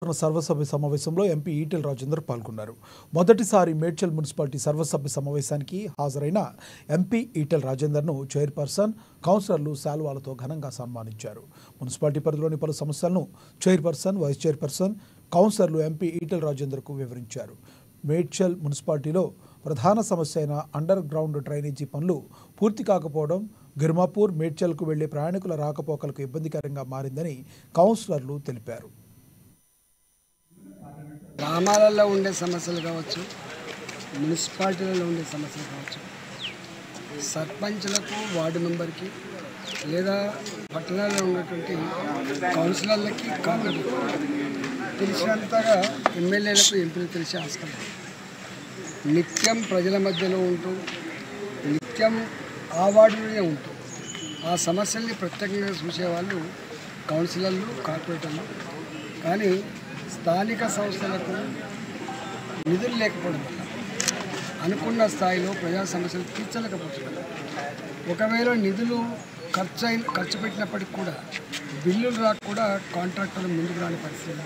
సర్వసభ్య సమావేశంలో ఎంపీ ఈటెల రాజేందర్ పాల్గొన్నారు. మొదటిసారి మేడ్చల్ మున్సిపాలిటీ సర్వసభ్య సమావేశానికి హాజరైన ఎంపీ ఈటెల రాజేందర్ను చైర్పర్సన్, కౌన్సిలర్లు శాలువాలతో ఘనంగా సన్మానించారు. మున్సిపాలిటీ పరిధిలోని పలు సమస్యలను చైర్పర్సన్, వైస్ చైర్పర్సన్, కౌన్సిలర్లు ఎంపీ ఈటెల రాజేందర్కు వివరించారు. మేడ్చల్ మున్సిపాలిటీలో ప్రధాన సమస్య అయిన అండర్ గ్రౌండ్ డ్రైనేజీ పనులు పూర్తి కాకపోవడం గిర్మాపూర్, మేడ్చల్కు వెళ్లే ప్రయాణికుల రాకపోకలకు ఇబ్బందికరంగా మారిందని కౌన్సిలర్లు తెలిపారు. గ్రామాలలో ఉండే సమస్యలు కావచ్చు, మున్సిపాలిటీలలో ఉండే సమస్యలు కావచ్చు, సర్పంచ్లకు, వార్డు మెంబర్కి లేదా పట్టణాల్లో ఉన్నటువంటి కౌన్సిలర్లకి, కార్పొరేటర్లకు తెలిసినంతగా ఎమ్మెల్యేలకు, ఎంపీలకు తెలిసే ఆస్కారం. నిత్యం ప్రజల మధ్యలో ఉంటూ, నిత్యం ఆ వార్డులోనే ఉంటూ ఆ సమస్యల్ని ప్రత్యేకంగా చూసేవాళ్ళు కౌన్సిలర్లు, కార్పొరేటర్లు. కానీ స్థానిక సంస్థలకు నిధులు లేకపోవడం వల్ల అనుకున్న స్థాయిలో ప్రజా సమస్యలు తీర్చలేకపోతున్నారు. ఒకవేళ నిధులు ఖర్చు పెట్టినప్పటికి కూడా బిల్లులు రాక కూడా కాంట్రాక్టర్లు ముందుకు రాని పరిస్థితి.